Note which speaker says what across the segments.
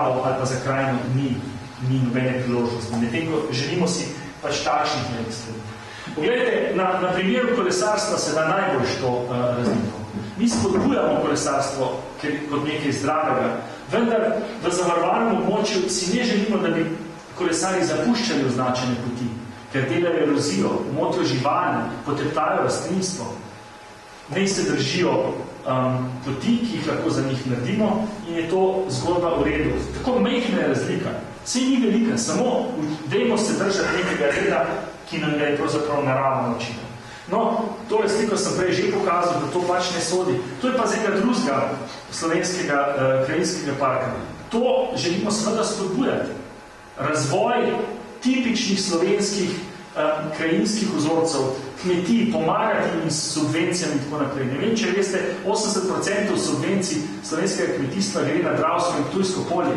Speaker 1: državo ali pa za krajino ni nobene priložnosti. Medtem ko želimo si pač takšnih nekaj. Poglejte, na primeru kolesarstva se da najbolj to razliko. Mi spodbujamo kolesarstvo kot nekaj zdravega, vendar v zavarovanem območju si ne želimo, da bi kolesari zapuščali označene poti, ker delajo erozijo, motijo živali, poteptajo rastlinstvo. Ne se držijo poti, ki jih lahko za njih naredimo in je to zgodba v redu. Tako majhna je razlika. Vse ni velika, samo dajmo se držati nekega reda, ki nam ga je pravzaprav naravno naučila. No, tole sliko sem prej že pokazal, da to pač ne sodi. To je pa z enega drugega slovenskega krajinskega parka. To želimo seveda spodbujati. Razvoj tipičnih slovenskih krajinskih vzorcev, kmetij, pomagati jim s subvencijami in tako naprej. Ne vem, če veste, 80% subvencij slovenskega kmetijstva gre na Dravsko in Ptujsko polje.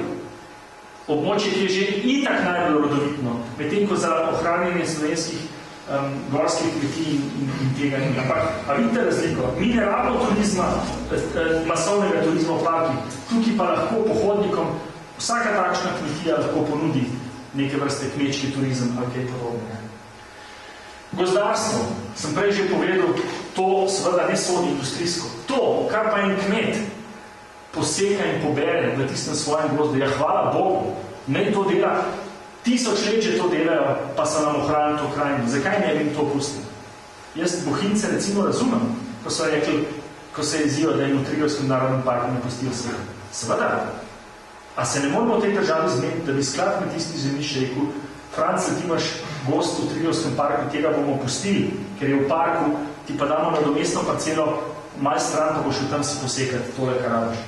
Speaker 1: Območje, ki je že itak najbolj rodovitno, medtem ko za ohranjanje slovenskih gorskih kmetij in tega. Ampak, a vidite razliko? Mi ne rabimo turizma, masovnega turizma v parkih, tukaj pa lahko pohodnikom vsaka takšna kmetija lahko ponudi neke vrste kmečki turizem ali kaj podobnega. Gozdarstvo, sem prej že povedal, to seveda ne sodi industrijsko. To, kar pa en kmet poseka in pobere v tistem svojem gozdu, ja, hvala Bogu, ne to dela, 1000 let že to delajo, pa so nam ohranili to krajino. Zakaj ne bi to pustili? Jaz Bohinjce recimo razumem, ko so rekli, ko se jezijo, da jim v Triglavskem narodnem parku ne pustijo vse. Seveda, a se ne moramo v tej državi zmeniti, da bi sklad kmetijskih zemljišč rekel, Franc, ti imaš gost v Triglavskem parku, tega bomo pustili, ker je v parku, ti pa damo nadomestno parcelo, malo stran, pa boš v tam si posekati tole, kar rabiš.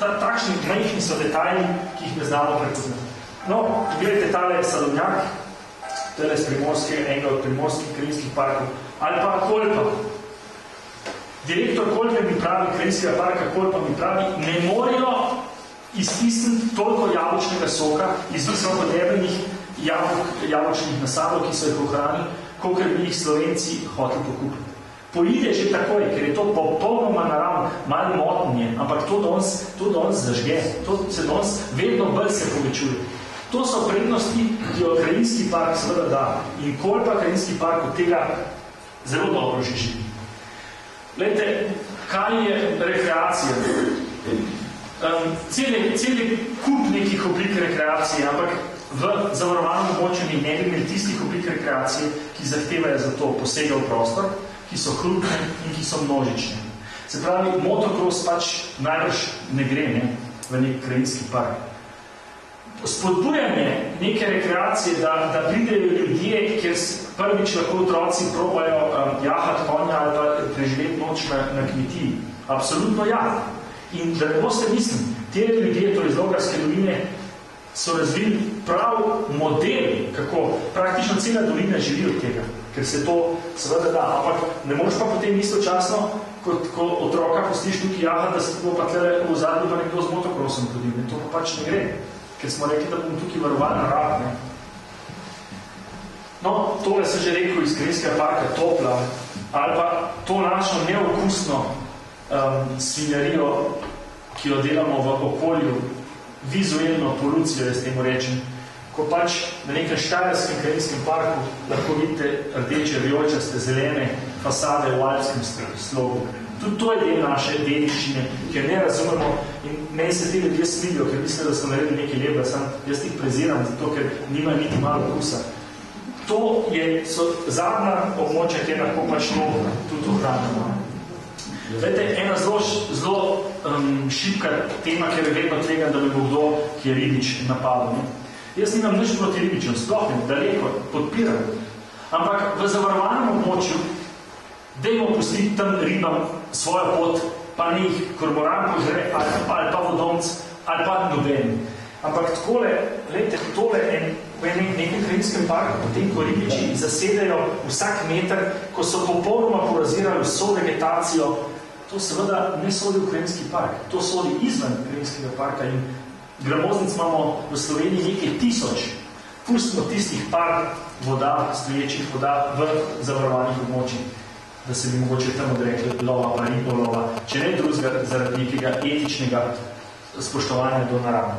Speaker 1: Takšni majhni so detajli, ki jih ne znamo prepoznati. No, gledajte, tale Salonjak, tele z Primorskega, enega od primorskih krajinskih parkov, ali pa Kolpa. Direktor Kolpe mi pravi, krajinskega parka Kolpa mi pravi, ne morejo iztisniti toliko jabolčnega soka iz visokodebenih jabolčnih nasadov, ki so jih ohranili, kolikor bi jih Slovenci hoteli pokupiti. Poide že takoj, ker je to popolnoma naravno, malo motnje, ampak to danes zažge, to se danes vedno bolj se povečuje. To so prednosti, ki jo krajinski park seveda da. In Kolpa krajinski park od tega zelo dobro že živi. Glejte, kaj je rekreacija? Celi kup nekih oblik rekreacije, ampak v zavarovanem območju ne bi imeli tistih oblik rekreacije, ki zahtevajo za to posega v prostor, ki so hrupne in ki so množične. Se pravi, motocross pač najbrž ne gre v nek krajinski park. Spodbujanje neke rekreacije, da pridejo ljudje, kjer prvič lahko otroci probajo jahati konja ali pa preživeti noč na kmetiji. Absolutno ja. In da ne boste mislim, te ljudje, torej iz Logarske doline, so razvili prav model, kako praktično cela dolina živi od tega, ker se to seveda da, ampak ne moreš pa potem istočasno, ko otroka pustiš tukaj jahati, da se bo pa tle v zadnji pa nekdo z motocrossom hodil. To pa pač ne gre, ker smo rekli, da bomo tukaj varovali narod. No, tole sem že rekel iz krajinskega parka Topla, ali pa to našo neokusno svinjarijo, ki jo delamo v okolju, vizualno polucijo, jaz temu rečem, ko pač na nekem štajerskem krajinskem parku lahko vidite rdeče, vijoličaste, zelene fasade v alpskem slogu. Tudi to je del naše dediščine, ker ne razumemo in meni se te ljudje smilijo, ker mislijo, da so naredili nekaj lepa, jaz jih preziram, zato ker nima niti malo okusa. To so zadnja območja, kjer lahko pač to tudi ohranimo. Vete, ena zelo šibka tema, ker je vedno tvegam, da bi bo kdo, ki je ribič, napadal. Jaz nimam nič proti ribičem, sploh ne, daleko, podpiram. Ampak v zavarovanem območju dajmo pustiti tam ribam svojo pot, pa ne jih kormoran požre, ali pa vodomc, ali pa noben. Ampak takole, gledajte, tole v nekem krajinskem parku, potem ko ribiči zasedajo vsak meter, ko so popolnoma porazirali vso vegetacijo, to seveda ne sodi v krajinski park, to sodi izven krajinskega parka in gramoznic imamo v Sloveniji nekaj 1000. Pustimo tistih par voda, stoječih voda v zavarovanih območjih, da se bi mogoče tam odrekli lova pa ribolova, če ne drugega zaradi nekega etičnega spoštovanja do narave.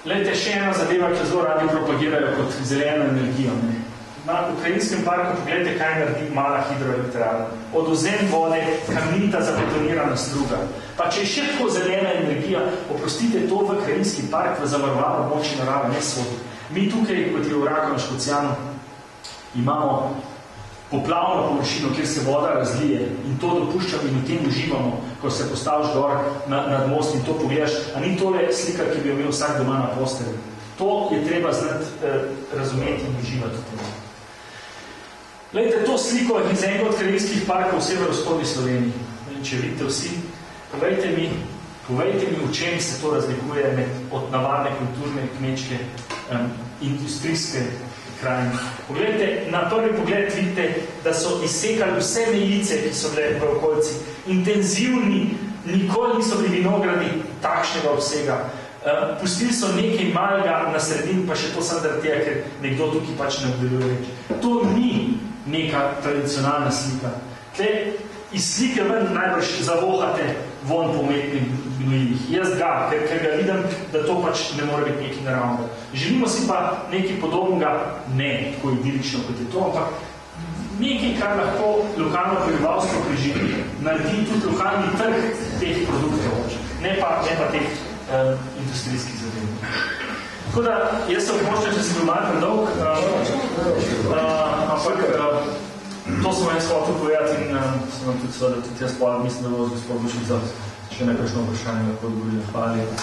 Speaker 1: Glejte, še ena zadeva, ki zelo radi propagirajo kot zeleno energijo. Na ukrajinskem parku pogledajte, kaj naredi mala hidroelektrarna. Od ozem vode, kamnita zabetonirana struga. Pa če je še tako zelena energija, oprostite, to v krajinski park v zavarovano območje narave ne sodi. Mi tukaj, kot je v Rakovem Škocjanu, imamo poplavno površino, kjer se voda razlije in to dopuščamo in v tem uživamo, ko se postaviš gor nad most in to pogledaš. A ni tole slika, ki bi jo imel vsak doma na postelji? To je treba znati razumeti in uživati v tem. Glejte, to sliko iz enega od krajinskih parkov v severovzhodni Sloveniji. Če vidite vsi, povejte mi, v čem se to razlikuje od navadne kulturne, kmečke, industrijske krajine. Poglejte, na prvi pogled vidite, da so izsekali vse mejice, ki so bile v okolici, intenzivni, nikoli niso bili vinogradi takšnega obsega. Pustili so nekaj malega na sredini, pa še to sem zaradi tega, ker nekdo tukaj pač ne obdeluje reč. To ni neka tradicionalna slika. Tle, iz slike ven najbrž zavohate von po umetnih gnojivih. Jaz ga, ker ga vidim, da to pač ne more biti nekaj naravnega. Želimo si pa nekaj podobnega, ne tako idilično kot je to, ampak nekaj, kar lahko lokalno prebivalstvo preživi, naredi tudi lokalni trg teh produktov, ne pa teh industrijskih zadev. Tako da, jaz se opoščam, če sem bil malo predolg, ampak to sem jaz hotel povedati in sem vam tudi seveda tudi jaz povedal, mislim, da bo gospod Dušnica še nekajšno vprašanje lahko odgovoril. Hvala lepa.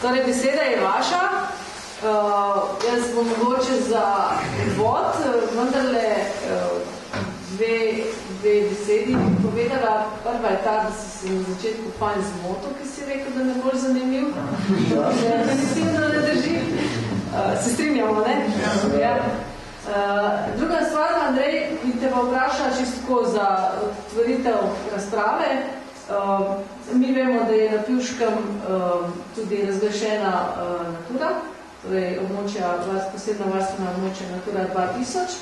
Speaker 2: Torej, beseda je vaša. Jaz bom mogoče za vod, vendarle dve besedi povedala. Prva je ta, da si se na začetku fajn zmotil, ki si rekel, da ne bolj zanimiv. Definitivno ne drži. Se strinjamo, ne? Ja. Druga stvar, Andrej, ki te pa vpraša čisto tako za otvoritev razprave. Mi vemo, da je na Pivškem tudi razglašena Natura, torej posebna varstvena območja Natura 2000.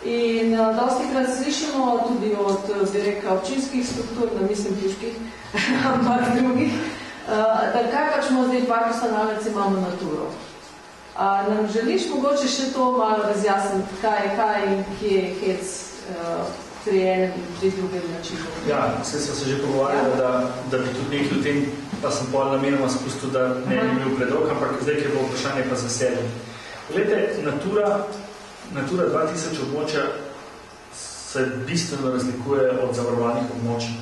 Speaker 2: In dostikrat slišimo tudi od, bi rekel, občinskih struktur, ne mislim Pivških, ampak drugih, da kaj pač zdaj park ustanovljenec imamo Naturo. Nam želiš mogoče še to malo razjasniti, kaj in kje je hec pri enem in pri drugem načinu?
Speaker 1: Ja, sem se že pogovarjala, da bi tudi nekaj o tem, pa sem pol namenoma spustil, da ne bi bil predolg, ampak zdaj, ker bo vprašanje pa za sebe. Glede, Natura 2000 območja se bistveno razlikuje od zavarovanih območij.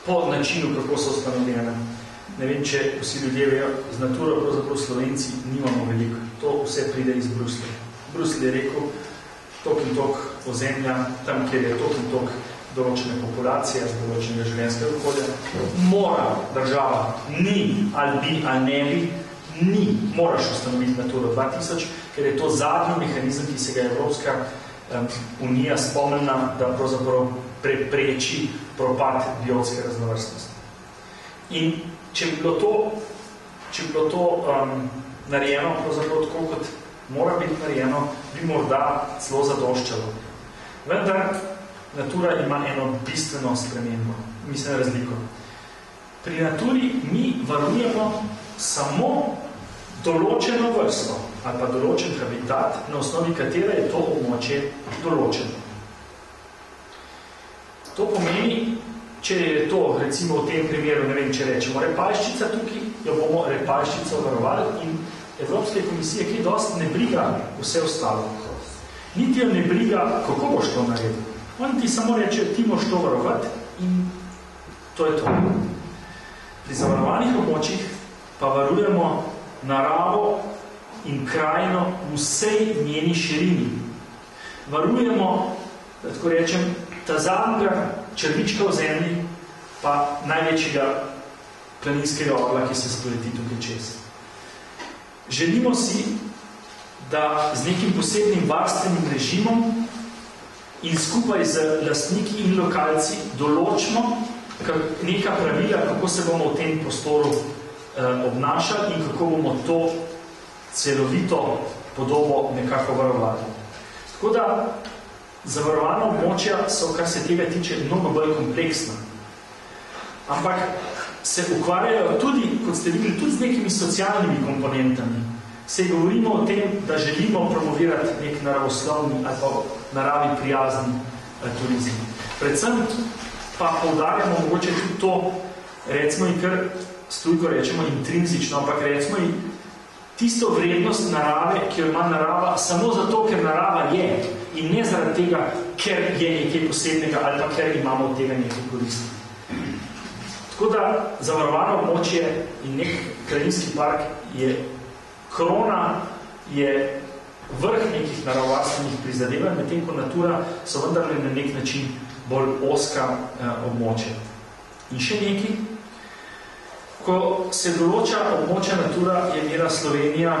Speaker 1: Po načinu, kako so ustanovljene. Ne vem, če vsi ljudje vejo, z Naturo pravzaprav Slovenci nimamo veliko. To vse pride iz Bruslja. Bruslj je rekel, tok in tok ozemlja, tam, kjer je tok in tok določene populacije, z določenega življenjskega okolja, mora država, ni ali bi, ali ne bi, moraš ustanoviti Naturo 2000, ker je to zadnji mehanizem, ki se ga Evropska unija spomnila, da pravzaprav prepreči propad biotske raznovrstnosti. In če bi bilo to narejeno, pravzaprav tako, kot mora biti narejeno, bi morda celo zadoščalo. Vendar Natura ima eno bistveno spremembo, mislim razliko. Pri Naturi mi varujemo samo določeno vrsto ali pa določen habitat, na osnovi katere je to območje določeno. To pomeni, če je to, recimo v tem primeru, ne vem, če rečemo repaljščica tukaj, jo bomo repaljščico varovali in Evropske komisije, ki dosti ne briga vse ostalo. Niti jo ne briga, kako boš to naredil. Oni ti samo reče, ti moš to varovati in to je to. Pri zavarovanih območjih pa varujemo naravo in krajino v vsej njeni širini. Varujemo, da tako rečem, ta zadnjega črvička v zemlji, pa največjega planinskega orla, ki se spoleti tukaj čez. Želimo si, da z nekim posebnim varstvenim režimom in skupaj z lastniki in lokalci določimo neka pravila, kako se bomo v tem prostoru obnašali in kako bomo to celovito podobo nekako varovati. Tako da zavarovana območja so, kar se tega tiče, mnogo bolj kompleksna. Ampak se ukvarjajo tudi, kot ste videli, tudi z nekimi socialnimi komponentami. Se govorimo o tem, da želimo promovirati nek naravoslovni ali pa naravi prijazni turizem. Predvsem pa poudarjamo mogoče tudi to, recimo in kar stujko rečemo intrinzično, ampak recimo in tisto vrednost narave, ki jo ima narava samo zato, ker narava je in ne zaradi tega, ker je nekaj posebnega ali pa ker imamo od tega nekaj koristi. Tako da zavarovano območje in nek krajinski park je krona, je vrh nekih naravovarstvenih prizadevanj, medtem ko natura so vendarle na nek način bolj oska območja. In še nekaj, ko se določa območja natura, je imela Slovenija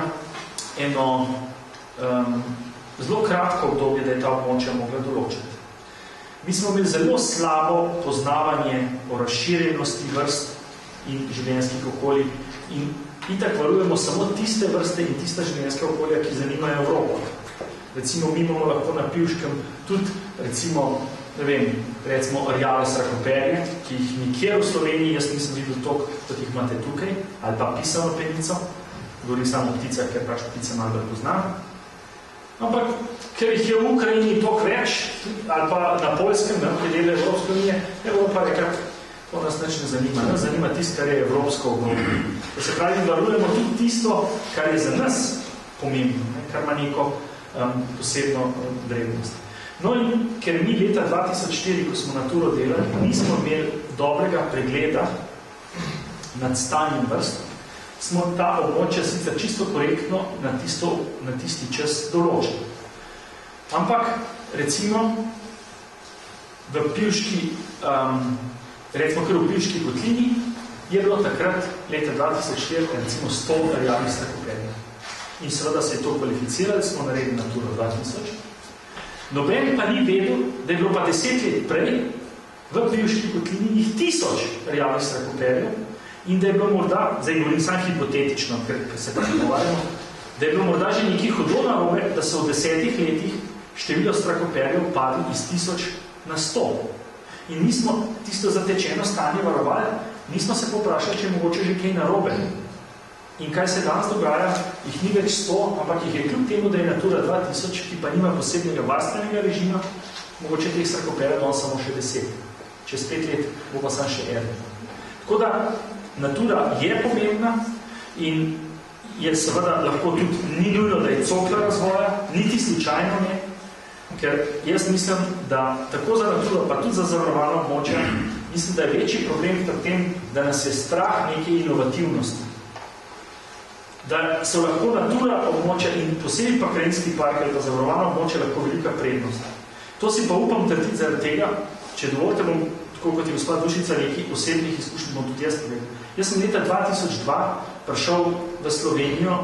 Speaker 1: eno zelo kratko obdobje, da je ta območja mogla določiti. Mi smo imeli zelo slabo poznavanje o razširjenosti vrst in življenjskih okolij in itak varujemo samo tiste vrste in tiste življenjske okolja, ki zanimajo Evropo. Recimo, mi imamo lahko na Pivškem tudi, recimo, ne vem, recimo rjave srakoperje, ki jih nikjer v Sloveniji, jaz nisem videl toliko, kot jih imate tukaj, ali pa pisano penico, govorim samo o pticah, ker pač ptice malo bolj poznam. Ampak, ker jih je v Ukrajini toliko več, ali pa na Poljskem, ki delajo Evropske unije, Evropa reka, to nas nič ne zanima. Nas zanima tisto, kar je evropsko območje. To se pravi, varujemo tudi tisto, kar je za nas pomembno, kar ima neko posebno vrednost. No in ker mi leta 2004, ko smo Naturo delali, nismo imeli dobrega pregleda nad stanjem vrst, smo ta območja sicer čisto korektno na tisti čas določili. Ampak, recimo, v Pivški, recimo kar v Pivški kotlini, je bilo takrat, leta 2004, recimo 100 rjavih srakoperjev. In seveda se je to kvalificirali, smo naredili Naturo 2000. Noben pa ni vedel, da je bilo pa 10 let prej v Pivški kotlini jih 1000 rjavih srakoperjev in da je bilo morda, zdaj govorim sam hipotetično, ker se pa pogovarjamo, da je bilo morda že nekaj hudo narobe, da so v 10 letih število strakoperjev padli iz 1000 na 100. In mi smo tisto zatečeno stanje varovali, nismo se poprašali, če je mogoče že kaj narobe. In kaj se danes dogaja, jih ni več 100, ampak jih je kljub temu, da je Natura 2000, ki pa nima posebnega varstvenega režima, mogoče teh strakoperjev danes samo še 10. Čez 5 let bo pa sam še eden. Tako da Natura je pomembna in je seveda lahko tudi ni nujno, da je cokla razvoja, niti slučajno ne, ker jaz mislim, da tako za Naturo, pa tudi za zavarovano območje, mislim, da je večji problem pri tem, da nas je strah neke inovativnosti. Da so lahko Natura območja in posebej pa krajinski park ali pa zavarovano območje lahko velika prednost. To si pa upam trditi zaradi tega, če dovolite bom, tako kot je gospod Dušica, nekaj osebnih izkušnji bom tudi jaz povedal. Jaz sem leta 2002 prišel v Slovenijo,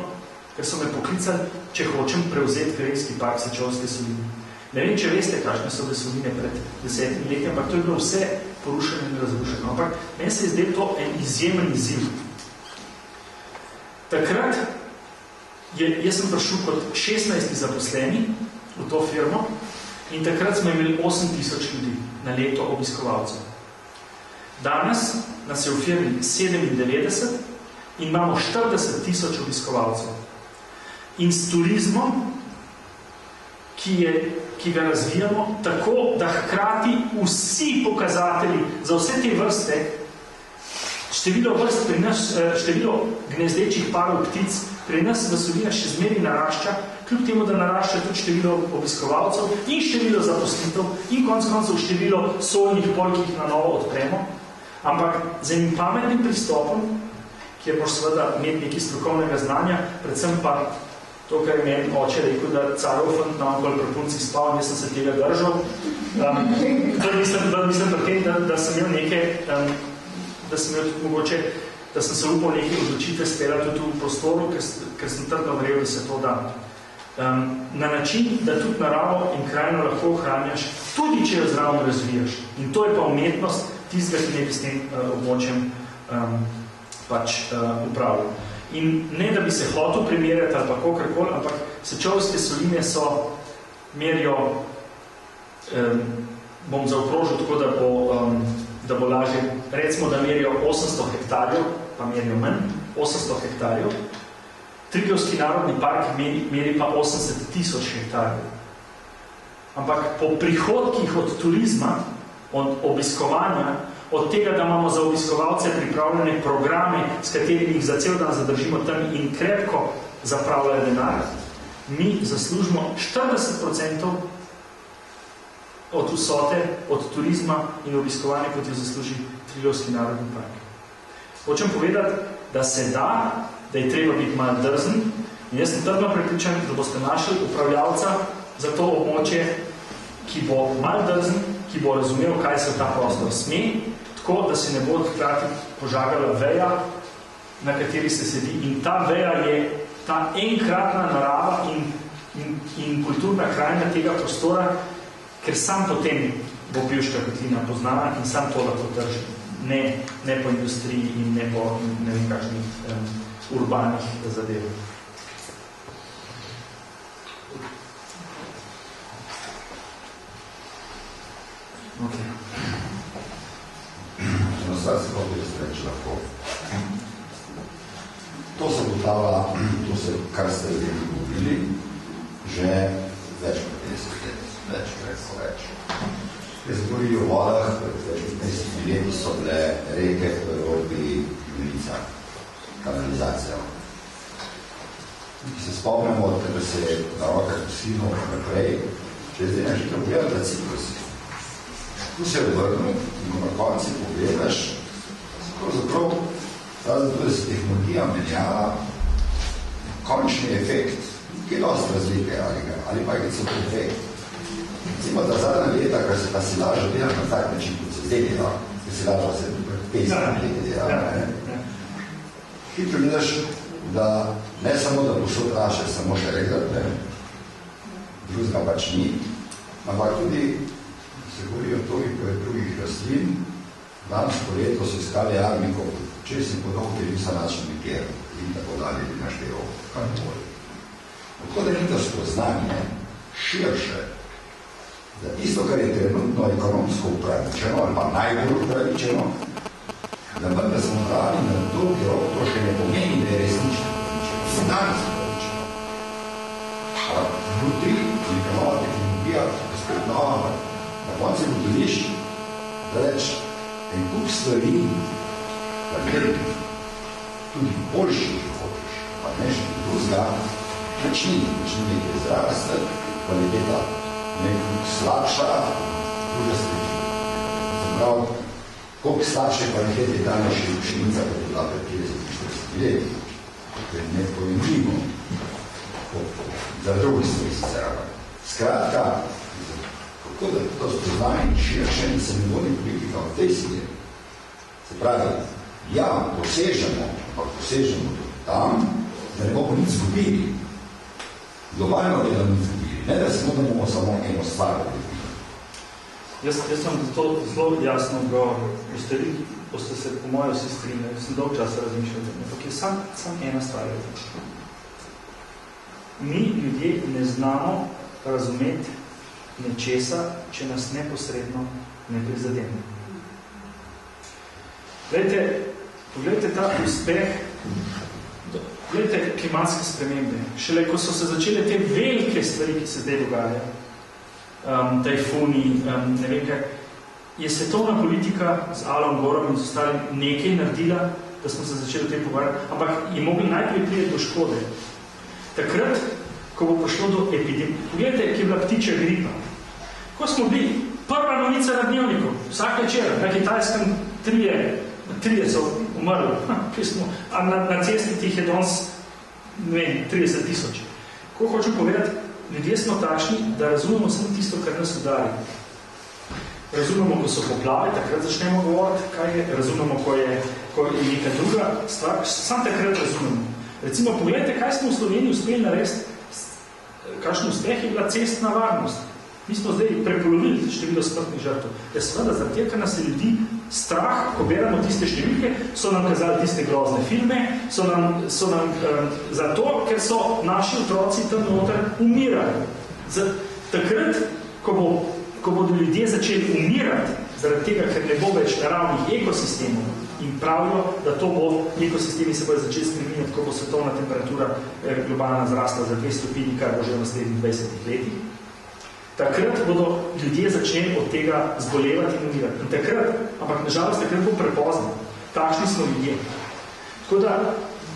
Speaker 1: ker so me poklicali, če hočem prevzeti krajinski park Sečovske soline. Ne vem, če veste, kakšne so soline pred 10 leti, ampak to je bilo vse porušeno in razrušeno. Ampak meni se je zdaj to en izjemen izziv. Takrat jaz sem prišel kot 16. zaposleni v to firmo in takrat smo imeli 8000 ljudi na leto obiskovalcev. Danes nas je v firmi 97 in imamo 40 000 obiskovalcev. In s turizmom, ki ga razvijamo, tako da hkrati vsi pokazatelji za vse te vrste, število vrst pri nas, število gnezdečih parov ptic pri nas v solinah še zmeri narašča, kljub temu, da narašča tudi število obiskovalcev in število zaposlitev in konec koncev število solnih polj, ki jih na novo odpremo. Ampak z enim pametnim pristopom, kjer moraš seveda imeti nekaj strokovnega znanja, predvsem pa to, kar je meni oče rekel, da carov fant na okoli pri punci spal, jaz sem se tega držal. Mislim pri tem, da sem imel nekaj, da sem imel tudi mogoče, da sem se upal nekaj odločitve spela tudi v prostoru, ker sem trdno verjel, da se to da. Na način, da tudi naravo in krajino lahko ohranjaš, tudi če jo zraven razvijaš. In to je pa umetnost tistega, ki ne bi s tem območjem pač upravljal. In ne, da bi se hotel primerjati ali pa kakorkoli, ampak sečovske soline so merijo, bom zaokrožil tako, da bo lažje, recimo, da merijo 800 hektarjev, pa merijo manj, 800 hektarjev. Triglavski narodni park meri pa 80 000 hektarjev. Ampak po prihodkih od turizma, od obiskovanja, od tega, da imamo za obiskovalce pripravljene programe, s katerimi jih za cel dan zadržimo tam in krepko zapravljajo denar, mi zaslužimo 40% od vsote, od turizma in obiskovanja, kot jo zasluži Triglavski narodni park. Hočem povedati, da se da je treba biti malo drzen in jaz sem trdno prepričan, da boste našli upravljavca za to območje, ki bo malo drzen, ki bo razumel, kaj se v ta prostor sme, tako, da se ne bo hkrati požagala veja, na kateri se sedi. In ta veja je ta enkratna narava in kulturna krajina tega prostora, ker sam potem bo Pivška kotlina poznana in sam to lahko drži. Ne po industriji in ne po ne vem kakšnih urbanih zadev. Okay.
Speaker 3: No, zdaj se pa bi reči lahko. To se gotava, kar ste ljudje govorili, že več kot 50 let, več. Jaz govorili o vodah, več kot 50 leti so bile reke v Evropi Julica, kanalizacija. Ki se spomnimo, da se je na rokah posilno naprej, če zdaj ne želim pogledati na Ciprusi. Tu se je vrnil in ko na konci pogledaš, pravzaprav, da se tehnologija menjava končni efekt, ki je dosti razlike, ali pa je celo efekt. Recimo, da zadnja leta, kar se ta silaža dela na tak način, kot se zdaj dela, ker silaža se 50 let dela, hitro vidiš, da ne samo, da posod raše samo še regrat, drugega pač ni, ampak tudi se govori o toliko drugih rastlin, danes po leto so iskali jarmikov, česni podolg, ki niso našli nikjer in tako dalje, bi naštejo, kar voli. Tako da ni to spoznanje širše, da tisto, kar je trenutno ekonomsko upravičeno, ali pa najbolj upravičeno, da vendar smo dali na dolgi rok, to še ne pomeni, da je resnično upravičeno. Se danes upravičeno. A vnutri, neka nova tehnologija, spet nova, na konci ugotoviš, da reč en kup stvari, pa velikih, tudi boljših, če hočeš, pa nešto drugega, način nekaj zraste, kvaliteta nekaj slabša, druga sreća. Zaprav, koliko slabše kvalitete je danes še učenica, kot je bila pred 30-40 leti, ker ne pojemljivo, za drugi stvari sicer. Skratka, kako da to spoznanje širše in se ne vodi politika v tej smeri. Se pravi, ja, posežemo, ampak posežemo tudi tam, da ne bomo nič zgubili. Globalno je, da nič zgubili. Ne, da samo, da bomo samo eno stvar dobili.
Speaker 1: Jaz sem to zelo jasno odgovoril. Boste se po mojo vsi strinjali, sem dolg časa razmišljal, ampak je sam ena stvar. Mi ljudje ne znamo razumeti nečesa, če nas neposredno ne prizadene. Poglejte ta uspeh, poglejte klimatske spremembe. Šele ko so se začele te velike stvari, ki se zdaj dogajajo, tajfuni, ne vem kaj, je svetovna politika z Alom Gorom in z ostalim nekaj naredila, da smo se začeli o tem pogovarjati, ampak je mogli najprej priti do škode. Takrat, ko bo prišlo do epidemije, pogledajte, ki je bila ptičja gripa. Ko smo bili, prva novica na dnevniku, vsak večer, na Kitajskem trije so umrli, a na cesti tih je danes, ne vem, 30 000. Ko hočem povedati, ljudje smo takšni, da razumemo samo tisto, kar nas udari. Razumemo, ko so poplave, takrat začnemo govoriti, kaj je, razumemo, ko je neka druga stvar, sam takrat razumemo. Recimo, pogledajte, kaj smo v Sloveniji uspeli narediti, kakšen uspeh je bila cestna varnost. Mi smo zdaj prepolovili število smrtnih žrtev. Ja, seveda, zaradi tega, ker nas je ljudi strah, ko beremo tiste številke, so nam kazali tiste grozne filme, so nam zato, ker so naši otroci tam noter umirali. Takrat, ko bodo ljudje začeli umirati, zaradi tega, ker ne bo več naravnih ekosistemov in pravijo, da to bo, ekosistemi se bodo začeli spreminjati, ko bo svetovna temperatura globalna zrasla za 2 stopinji, kar bo že v naslednjih 20 letih. Takrat bodo ljudje začeli od tega zbolevati in umirati. In takrat, ampak nažalost, takrat bo prepozno. Takšni smo ljudje. Tako da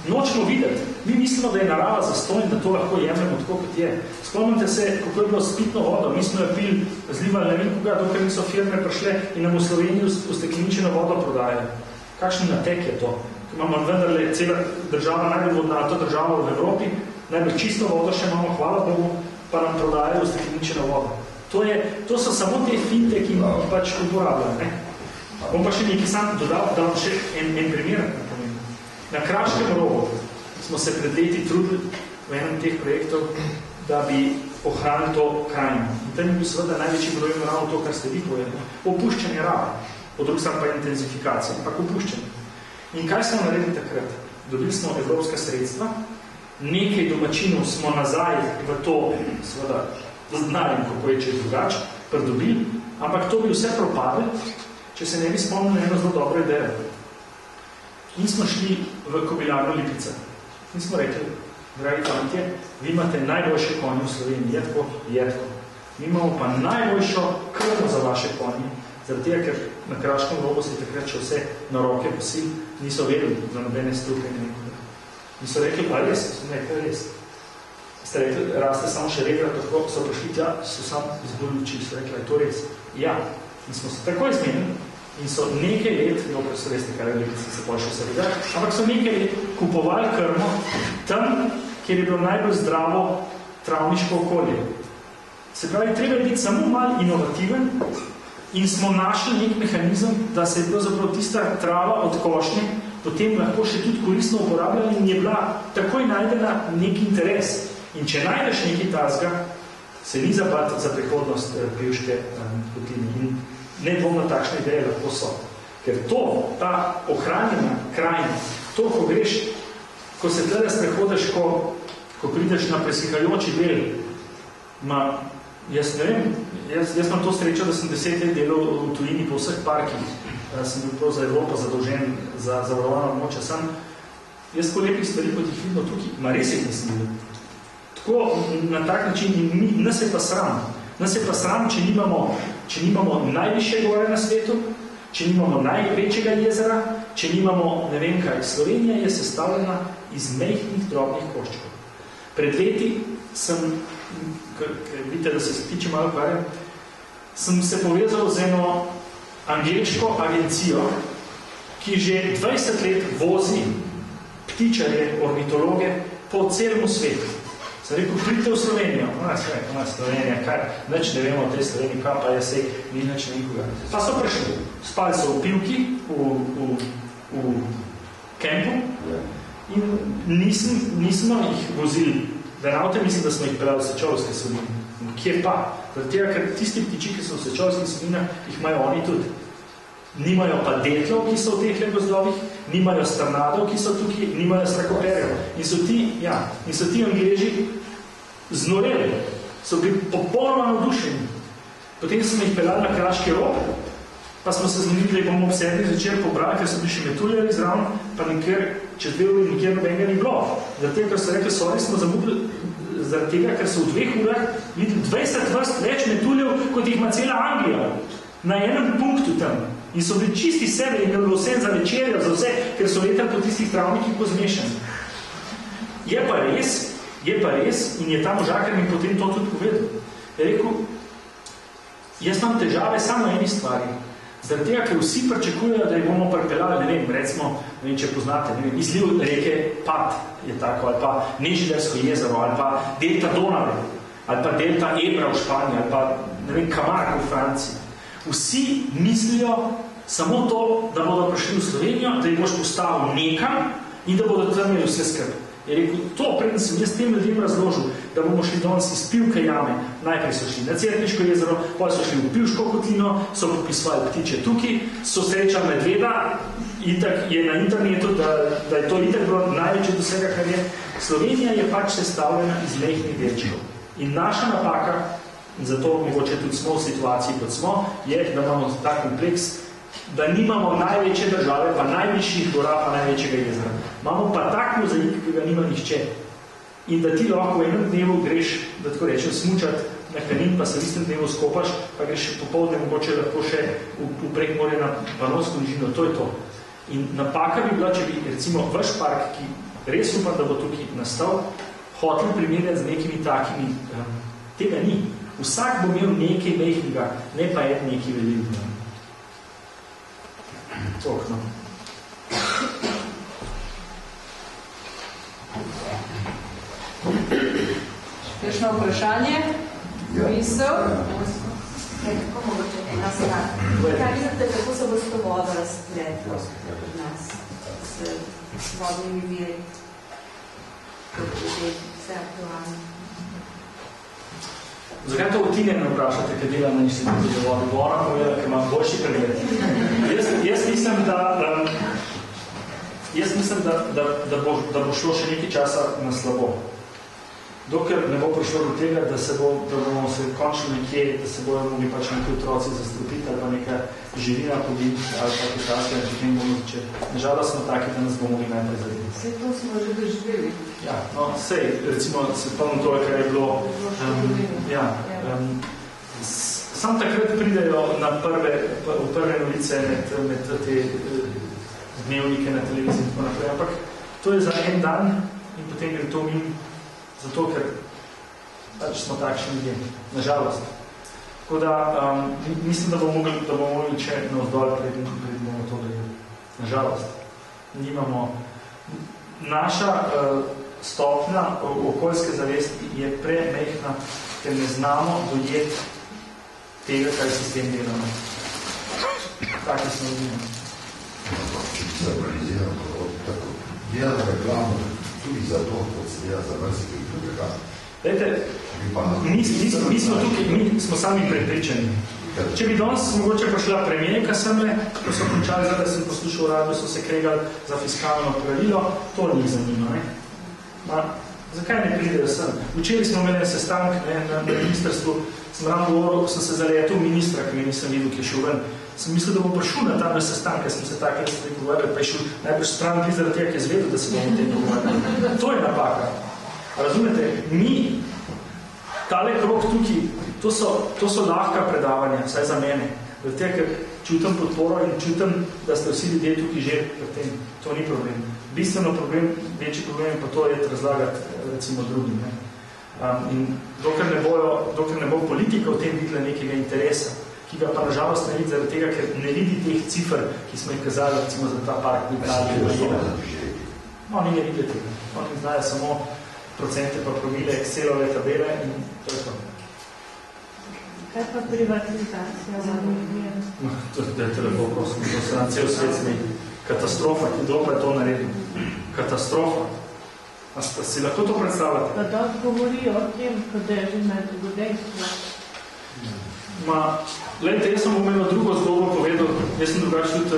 Speaker 1: nočemo videti. Mi mislimo, da je narava zastojna, da to lahko jemljamo tako, kot je. Spomnite se, kako je bilo s pitno vodo. Mi smo jo pili, zlivali ne vem koga, dokler niso firme prišle in nam v Sloveniji ustekleničeno vodo prodajajo. Kakšen natek je to? Imamo vendarle cela država, najbolj vodnata država v Evropi, najbolj čisto vodo še imamo, hvala Bogu, pa nam prodajajo ustekleničeno vodo. To so samo te finte, ki jih pač uporabljajo. Bom pa še nekaj sam dodal, da vam še en primer napomenim. Na Kraškem robu smo se pred leti trudili v enem teh projektov, da bi ohranili to krajino. In tam je bil seveda največji problem ravno to, kar ste vi povedali. Opuščanje rabe, po drugi strani pa intenzifikacija, ampak opuščanje. In kaj smo naredili takrat? Dobili smo evropska sredstva, nekaj domačinov smo nazaj v to, seveda, znajem, kako je, če je drugače, pridobili, ampak to bi vse propadli, če se ne bi spomnili eno zelo dobro idejo. In smo šli v kobilarno Lipica. In smo rekli, dragi fantje, vi imate najboljše konje v Sloveniji, je tako. Mi imamo pa najboljšo krmo za vaše konje, zaradi tega, ker na Kraškem robu se takrat še vse na roke posil, niso vedeli za nobene struke in nekoga. In so rekli, pa res, so nekaj res. Ste rekli, raste samo še regra, tako so prišli tja, so sam izboljuči, so rekli, je to res? Ja. In smo se tako izmenili in so nekaj let, dokaj so res nekaj Lipici se pošli vse videli, ampak so nekaj let kupovali krmo tam, kjer je bilo najbolj zdravo travniško okolje. Se pravi, treba biti samo malo inovativen in smo našli nek mehanizem, da se je pravzaprav tista trava od košnje potem lahko še tudi koristno uporabljala in je bila takoj najdena nek interes. In če najdeš nekaj tazga, se ni zabati za prihodnost Pivške kotline. In nedvomno takšne ideje lahko so. Ker to, ta ohranjena krajina, to, ko greš, ko se tlede sprehodiš, ko prideš na presihajoči del, jaz ne vem, jaz imam to srečo, da sem 10 let delal v tujini po vseh parkih, sem bil prav za Evropo zadolžen za zavarovano območje. Jaz po lepih stvari, kot jih vidimo tukaj, res jih nisem bil. Tako, na tak način, nas je pa sram. Nas je pa sram, če nimamo najvišje gore na svetu, če nimamo največjega jezera, če nimamo, ne vem kaj. Slovenija je sestavljena iz mehkih, drobnih koščkov. Pred leti sem, vidite, da se tiče malo kvarem, sem se povezal z eno angleško agencijo, ki že 20 let vozi ptičarje, ornitologe po celemu svetu. Sem rekel, pridite v Slovenijo. Slovenija, kaj? Nič ne vemo o tej Sloveniji, kam pa je sej, ni nič nikoga. Pa so prišli. Spali so v Pivki, v kempu in nismo jih vozili. Venavte mislim, da smo jih pelali v Sečovske soline. Kje pa? Tega, ker tisti ptiči, ki so v Sečovskih solinah, jih imajo oni tudi. Nimajo pa detlov, ki so v teh gozdovih, nimajo strnadov, ki so tukaj, nimajo strakoperjev. In so ti Angleži znoreli, so bili popolnoma navdušeni. Potem smo jih pelali na Kraški rob, pa smo se zmenili, da bomo ob 7. zvečer pobrali, ker so bili še metuljarji zraven, pa nekjer, čez 2 uri nikjer nobenega ni bilo. Zaradi tega, ker so rekli, sorry, smo zamudili, zaradi tega, ker so v 2 urah videli 20 vrst več metuljev, kot jih ima cela Anglija. Na enem punktu tam. In so bili čisti sebe in bilo vse za večerjo, za vse, ker so letali po tistih travnikih pozmešani. Je pa res, in je ta možakar mi potem to tudi povedal. Je rekel, jaz imam težave samo eni stvari. Zaradi tega, ker vsi pričakujejo, da jih bomo pripeljali, ne vem, recimo, ne vem, če poznate, ne vem, izliv reke Pat je tako, ali pa Nežidersko jezero, ali pa delta Donave, ali pa delta Ebra v Španiji, ali pa, ne vem, Camargue v Franciji. Vsi mislijo samo to, da bodo prišli v Slovenijo, da jih boš postavil nekam in da bodo tam imeli vse skrb. Je rekel, to predtem sem jaz tem ljudem razložil. da bomo šli danes iz Pivke jame, najprej so šli na Cerkniško jezero, potem so šli v Pivško kotlino, so popisovali ptiče tukaj, so srečali medveda, itak je na internetu, da je to itak bilo največje do vsega, kar je. Slovenija je pač sestavljena iz mehkih delčkov. In naša napaka, zato mogoče tudi smo v situaciji, kot smo, je, da imamo ta kompleks, da nimamo največje države, pa najvišjih gora, pa največjega jezera. Imamo pa tak mozaik, ki ga nima nihče. In da ti lahko v enem dnevu greš, da tako rečem, smučat na Kanin, pa se v istem dnevu skopaš, pa greš popoldne mogoče lahko še v Prekmorje na Panonsko nižino, to je to. In napaka bi bila, če bi recimo vaš park, ki res upam, da bo tukaj nastal, hotel primerjati z nekimi takimi, tega ni. Vsak bo imel nekaj mehkega, ne pa je nekaj veliko. Okno.
Speaker 2: Kakšno vprašanje? Misel?
Speaker 4: Kako mogoče ena stvar? Kaj vidite, kako se bo s to vodo razpletlo od nas? S vodnimi viri? Kako je vse aktualno?
Speaker 1: Zakaj to Tine ne vprašate, kaj dela na inštitutu za vodo? Ona povedala, ker imam boljši pregled. Jaz mislim, da bo šlo še nekaj časa na slabo. Dokler ne bo prišlo do tega, da bomo se končili nekje, da se bojo mogli pač neki otroci zastrupiti ali pa neka živina pobiti ali pa kaj takega, nažalost smo taki, da nas bomo mogli najprej zadeti.
Speaker 2: Vse to smo že doživeli.
Speaker 1: Ja, no, sej, recimo, se spomnim to, kar je bilo. Sam takrat pridejo v prve novice med te dnevnike na televiziji in tako naprej, ampak to je za en dan in potem gre to mimo. Zato, ker pač smo takšni ljudje, nažalost. Tako da mislim, da bomo mogli če navzdolj predimo to gledati. Nažalost. Nimamo. Naša stopnja okoljske zavesti je premehna, ker ne znamo dojeti tega, kaj sistem delamo. Taki smo ljudje.
Speaker 3: Delamo reklamo tudi za to, kot se dela za vrsti drugega.
Speaker 1: Lejte, mi smo sami prepričani. Če bi danes mogoče prišla premijerka semle, ko so končali, da sem poslušal radio, so se kregali za fiskalno pravilo, to ni zanima. Zakaj ne pridejo sem? Včeraj smo imeli sestank na ministrstvu, sem ravno govoril, ko sem se zaletel ministra, ki mi nisem videl, ki je šel ven. Sem mislil, da bom prišel na tam sestanke, sem se takrat pogovarjal, pa je šel najbolj stran bliz zaradi tega, ki je zvedel, da se bomo o tem pogovarjali. To je napaka. Razumete, mi, tale krog tukaj, to so lahka predavanja, vsaj za mene. Zaradi tega, ker čutim podporo in čutim, da ste vsi ljudje tukaj že pri tem. To ni problem. Bistveno problem, večji problem pa to je razlagati recimo drugim. In dokler ne bo politika v tem videla nekega interesa, ki ga pa nažalost ne vidi zaradi tega, ker ne vidi teh cifr, ki smo jih kazali recimo za ta park v Italiji. Oni ne vidijo tega. Oni znajo samo procente pa promile, Excelove tabele in to je to.
Speaker 2: Kaj pa privatizacija za ljudje?
Speaker 1: To je lepo, prosim, to se na cel svet smeji. Katastrofa, kdo pa je to naredil? Katastrofa. Si lahko to predstavljate?
Speaker 2: Pa da govorijo o tem, da je že najdogodejstvo.
Speaker 1: Glejte, jaz sem omenil drugo zgodbo povedal, jaz sem drugače tudi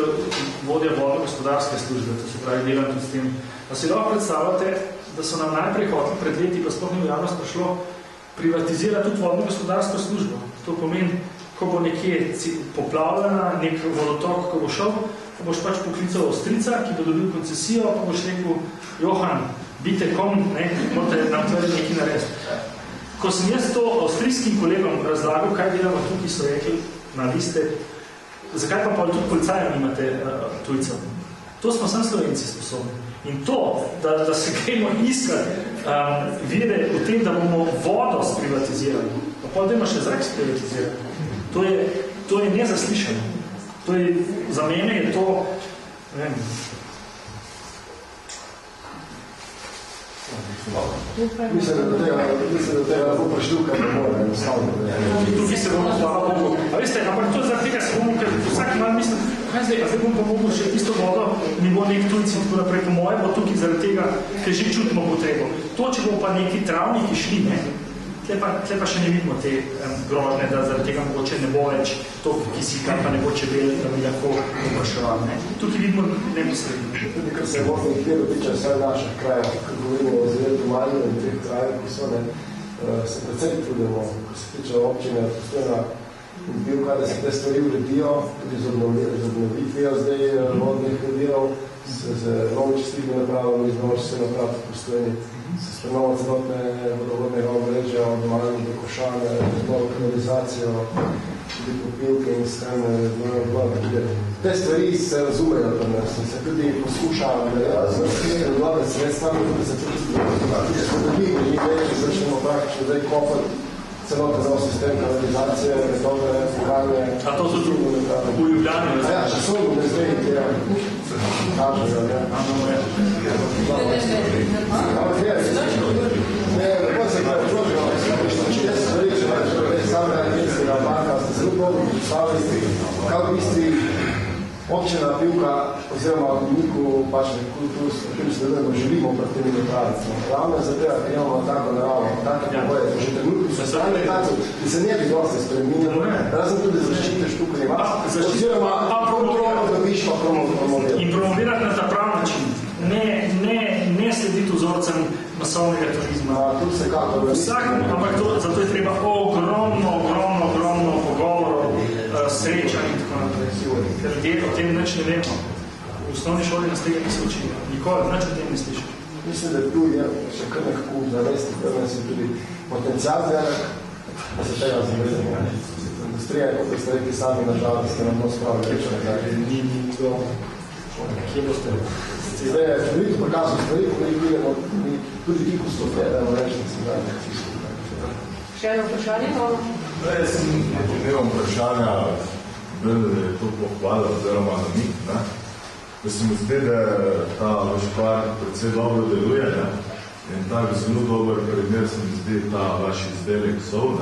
Speaker 1: vodja vodne gospodarske službe, to se pravi delam tudi s tem. Pa si lahko predstavljate, da so nam najprej hoteli pred leti, pa sploh ni v javnost prišlo, privatizirati tudi vodno gospodarsko službo. To pomeni, ko bo nekje poplavljena, nek vodotok, ko bo šel, ko boš pač poklical Avstrica, ki bo dobil koncesijo, pa boš rekel, Johan, bite kom, morate nam tudi nekaj narediti. Ko sem jaz to avstrijskim kolegom razlagal, kaj delamo tukaj, so rekli na liste, zakaj pa tudi policajem imate tujcev? To smo sam Slovenci sposobni. In to, da se gremo iskati vire v tem, da bomo vodo sprivatizirali, pa pa da ima še zrak sprivatizirati, to je nezaslišano. Za mene je to, ne vem,
Speaker 5: Mislim, da tega bo prišli, kaj ne more, enostavno.
Speaker 1: Tukaj se bomo hvala Bogu. A veste, ampak to je zaradi tega se bomo, ker vsak ima mislim, kaj zdaj bom pa mogel še tisto vodo, mi bo nek tujci in tako naprej, po moje bo tukaj zaradi tega, ker že čutimo potrebo. to, če bo pa neki travniki šli, ne, tle pa še ne vidimo te grožne, da zaradi tega mogoče ne bo več to kisika, pa ne bo čebel, da bi lahko opraševali. Tukaj vidimo neposredno.
Speaker 5: Tudi, kar se vodnih virov tiče vsaj naših krajev, ko govorimo o zeletu manj in teh krajev, ki so, se predvsem trudimo, ko se tiče občine, postojna Bilka, da se te stvari uredijo, tudi z obnovitvijo zdaj vodnih virov, z novi čistilnimi napravami, z novo čistilnimi napravami postojni, se sprenovo celotne vodovodnega omrežja, od Malih do Košane, z novo kanalizacijo, tudi popilke in strane nove odvodne. Te stvari se razumejo pri nas in se tudi poskuša, da se začnemo praktično zdaj kopati celoten nov sistem kanalizacije, metode, pokalne.
Speaker 1: A to so tudi v Ljubljani?
Speaker 5: Ja, če so ne zdaj, tega kažejo, ja. Ne, lepo se kaj vložilo, če te stvari, če same agencijega banka, ste zelo dobro postavili, kako v bistvi občina Pivka oziroma Niku pač kultur, s katerim se delujemo, želimo pred temi nepravicami. Ravno za tega, ker imamo tako naravo, take pogoje, že trenutno so stanje tako, ki se ne bi dosti spremenilo, razen tudi zaščiteš tukaj vas, oziroma kontrolo dobiš pa promovirati.
Speaker 1: In promovirati na ta prav način. Ne slediti vzorcem masovnega turizma.
Speaker 5: Tu se kako
Speaker 1: ampak zato je treba ogromno pogovorov, srečanj in tako naprej. Ker ljudje o tem nič ne vemo. V osnovni šoli nas tega niso učili. Nikoli, nič o tem ne slišali.
Speaker 5: Mislim, da tu je še kar nekako zavesti, da nas je tudi potencial velik, da se tega zavedamo. Industrija je, kot ste rekli sami, nažalost, ste nam spravili rečene.
Speaker 1: Ni to. Kje boste?
Speaker 5: Zdaj je veliko prikazno stvari, ko jih vidimo, tudi ti, ko so gledamo rečnici.
Speaker 2: Še eno vprašanje?
Speaker 6: Jaz sem imel vprašanja, da je to pohvala oziroma namik, da se mi zdi, da ta vaš park predvsej dobro deluje, in tak zelo dober primer se mi zdi ta vaš izdelek sov.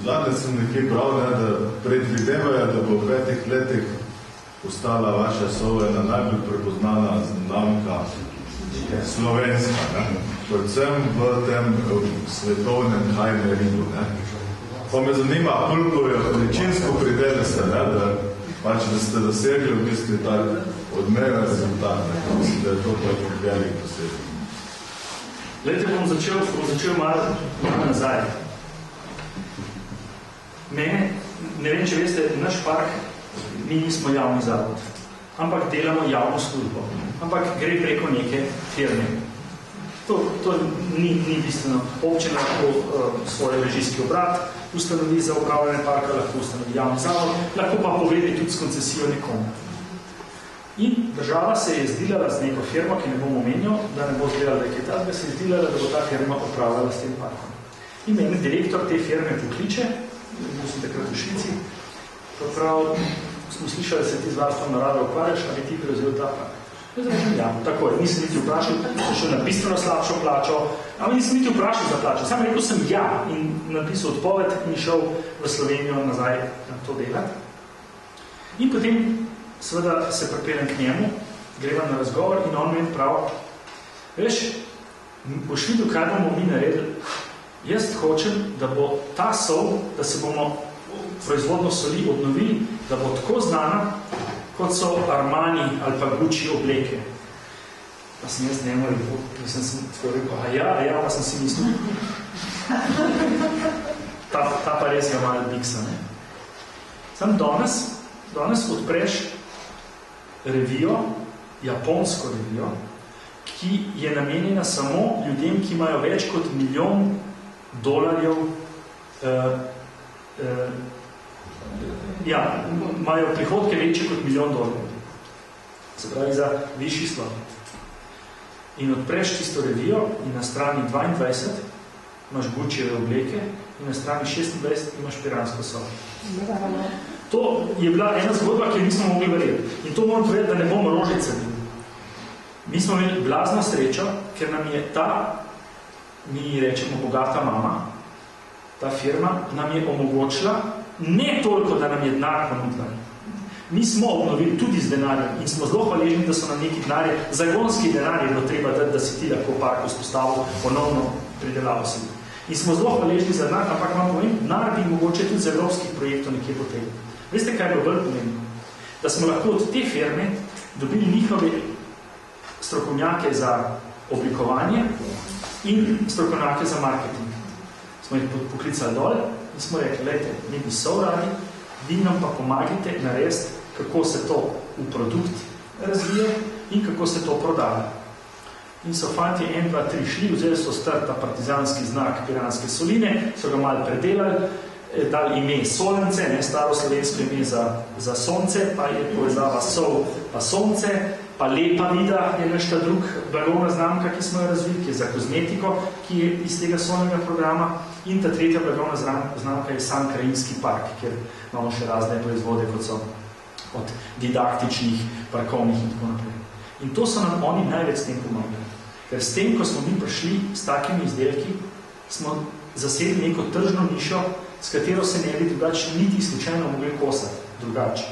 Speaker 6: Zadnje sem nekaj prav, da predvidevajo, da bo v 5 letih postala vaša sov ena najbolj prepoznana znamka slovenska, predvsem v tem svetovnem high-meridu. Pa me zanima, koliko je količinsko pridele se, da ste dosegli v bistvu tak odmeren rezultat. Mislim, da je to pač velik posebej.
Speaker 1: Glede, bom začel malo nazaj. Mene, ne vem, če veste, naš park, mi nismo javni zavod, ampak delamo javno službo, ampak gre preko neke firme. To ni bistveno. Občina lahko svoj režijski obrat ustanovi za upravljanje parka, lahko ustanovi javni zavod, lahko pa povedi tudi s koncesijo nekomu. In država se je izdelala z neko firmo, ki ne bom omenil, da ne bo izdelala, da je kaj takega, se je izdelala, da bo ta firma upravljala s tem parkom. In meni direktor te firme pokliče, bil sem takrat v Švici, prav smo slišali, da se ti z varstvom narave ukvarjaš, ali ti prevzel ta park. Ja, tako je, nisem niti vprašal, sem šel na bistveno slabšo plačo, ampak nisem niti vprašal za plačo, sam rekel sem ja in napisal odpoved in šel v Slovenijo nazaj na to delati. In potem seveda se pripeljem k njemu, greva na razgovor in on meni prav, veš, boš videl, kaj bomo mi naredili. Jaz hočem, da bo ta sol, da se bomo proizvodno soli obnovili, da bo tako znana, kot so Armani ali pa Gucci obleke. Pa sem jaz ne morem, mislim, sem tako rekel, ja, pa sem si mislil. Ta pa res je malo biksa, ne. Sam danes odpreš revijo, japonsko revijo, ki je namenjena samo ljudem, ki imajo več kot $1 milijon imajo prihodke večje kot $1 milijon. Se pravi za višji slov. In odpreš tisto revijo in na strani 22 imaš Guccieve obleke in na strani 26 imaš piransko sol. To je bila ena zgodba, ki jo nismo mogli verjeti. In to moram povedati, da ne bomo rožice. Mi smo imeli blazno srečo, ker nam je mi rečemo bogata mama, ta firma nam je omogočila ne toliko, da nam je denar ponudila, Mi smo obnovili tudi z denarjem in smo zelo hvaležni, da so nam neki denarje, zagonski denar je bilo treba dati, da si ti lahko park vzpostavil, ponovno pridelavo si. In smo zelo hvaležni za denar, ampak vam povem, denar bi mogoče tudi z evropskih projektov nekje potreben. Veste, kaj je bilo bolj pomembno? Da smo lahko od te firme dobili njihove strokovnjake za oblikovanje in strokovnjake za marketing. Smo jih poklicali dol in smo rekli, lejte, mi bi so radi, vi nam pa pomagajte narediti, kako se to v produkt razvije in kako se to prodaja. In so fanti 1, 2, 3 šli, vzeli so star ta partizanski znak Piranske soline, so ga malo predelali, dali ime Solence, staro slovensko ime za sonce, pa je povezava sol pa sonce, pa Lepa vida je naš ta drug blagovna znamka, ki smo jo razvili, ki je za kozmetiko, ki je iz tega solnega programa, in ta tretja blagovna znamka je sam krajinski park, kjer imamo še razne proizvode, kot so od didaktičnih, parkovnih in tako naprej. In to so nam oni največ s tem pomagali. Ker s tem, ko smo mi prišli s takimi izdelki, smo zasedli neko tržno nišo, s katero se ne bi drugače niti slučajno mogli kosati drugače.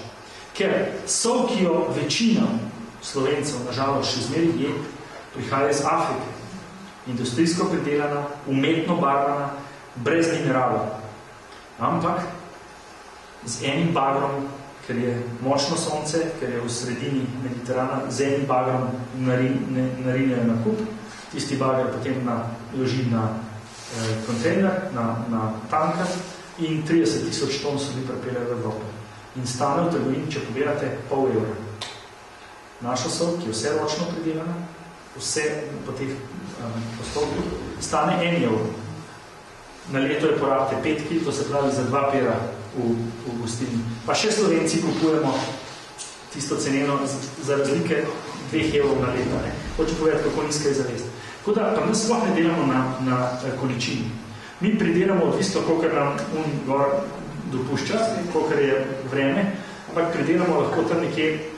Speaker 1: Ker sol, ki jo večina Slovencev, nažalost, še zmeri je, prihaja iz Afrike. Industrijsko predelana, umetno barvana, brez minerala. Ampak z enim bagrom, ker je močno sonce, ker je v sredini Mediterana, z enim bagrom narinjajo na kup, tisti bager potem loži na kontejner, na tanker in 30,000 ton so bi prepeljajo v Evropo. In stane v trgovini, če pogledate, €0,5. Naša sol, ki je vse ročno predelana, vse po teh postopkih, stane €1. Na leto je porabite 5 kg, to se pravi za 2 pera v gostilni. Pa še Slovenci kupujemo tisto ceneno za razlike €2 na leto. Hoče povedati, kako nizka je zavest. Tako da, pa nas sploh ne delamo na količini. Mi pridelamo odvisno, koliko nam gor dopušča, koliko je vreme, ampak pridelamo lahko tam nekje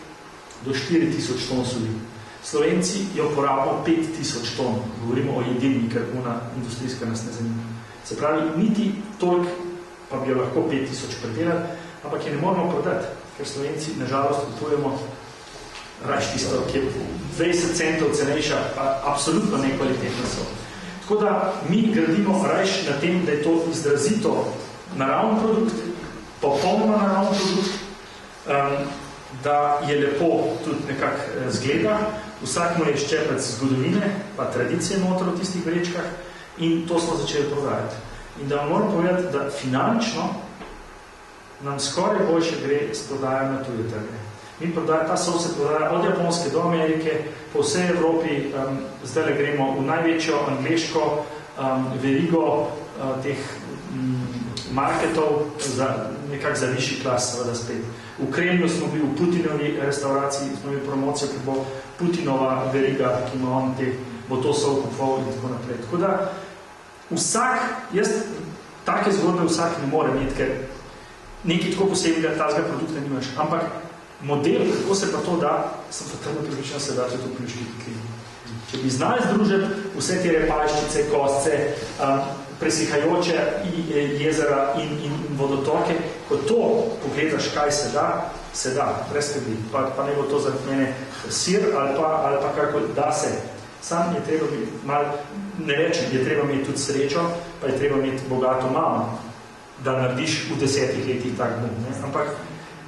Speaker 1: do 4,000 ton soli. Slovenci jo porabimo 5,000 ton. Govorimo o jedilni, ker ona industrijska nas ne zanima. Se pravi, niti toliko, pa bi jo lahko 5,000 predelali, ampak je ne moramo prodati, ker Slovenci nažalost kupujemo rač tisto, ki je 20 centov cenejša, pa absolutno nekvalitetna so. Tako da mi gradimo rajš na tem, da je to izrazito naravni produkt, popolnoma naravni produkt, da je lepo tudi nekako zgleda, vsak mu je ščepec zgodovine, pa tradicije noter v tistih vrečkah in to smo začeli prodajati. In da vam moram povedati, da finančno nam skoraj boljše gre s prodajem na tuje trge. Mi ta sol se prodaja od Japonske do Amerike, po vsej Evropi, zdaj gremo v največjo angleško verigo teh marketov, nekako za višji klas, seveda spet. V Kremlju smo bili v Putinovi restauraciji, smo bili promocijo, ki bo Putinova veriga, ki ima on bo to sol kupoval in tako naprej. Tako da take zgodbe vsak ne more imeti, ker nekaj tako posebnega tazga produkta nimaš. Ampak model, kako se pa to da, sem pa trdno pripričan, se da tudi v pljuški kiklini. Če bi znali združiti vse te repaščice, kostce, presihajoče jezera in vodotoke, ko to pogledaš, kaj se da, brez skrbi. Pa ne bo to za mene sir ali pa kako da se. Sam je treba malo, ne rečem, je treba imeti tudi srečo, pa je treba imeti bogato mamo, da narediš v 10 letih tak bum. Ampak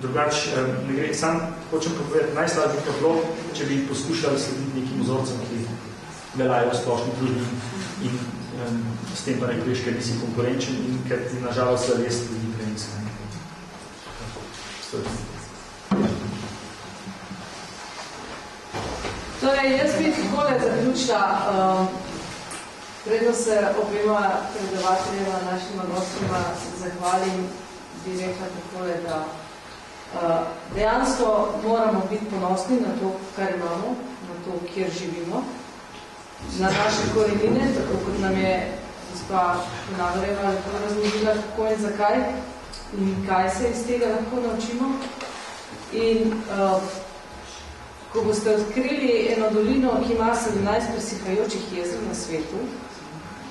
Speaker 1: drugače ne gre. Sam hočem povedati, najslabih je bilo, če bi poskušali slediti nekim vzorcem, ki veljajo v splošni družbi in s tem pa ne priješ, ker nisi konkurenčen in ker ti nažalost res ljudi preniska.
Speaker 2: Torej, jaz bi takole zaključila, predno se obema predavateljeva našima gostima zahvalim, bi rekla takole, da dejansko moramo biti ponosni na to, kar imamo, na to, kjer živimo, na naše korenine, tako kot nam je gospa Navareva lepo razložila, kako in zakaj in kaj se iz tega lahko naučimo. In ko boste odkrili eno dolino, ki ima 17 presihajočih jezer na svetu,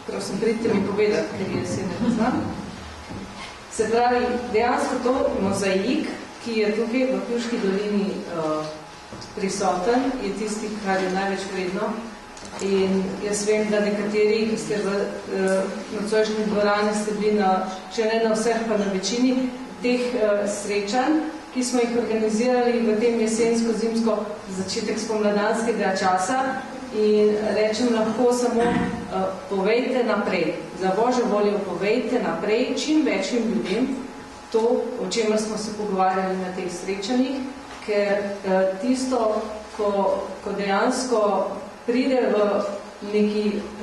Speaker 2: prosim, pridite mi povedati, ker jaz se ne poznam, se pravi, dejansko to mozaik, ki je tukaj v Pivški dolini prisoten, je tisti, kar je največ vredno. In jaz vem, da nekateri, ki ste v nocojšnji dvorani, ste bili če ne na vseh, pa na večini teh srečanj, ki smo jih organizirali v tem jesensko-zimsko začetek spomladanskega časa. In rečem lahko samo, povejte naprej, za Božjo voljo povejte naprej čim večjim ljudem to, o čemer smo se pogovarjali na teh srečanjih, ker tisto, ko dejansko pride v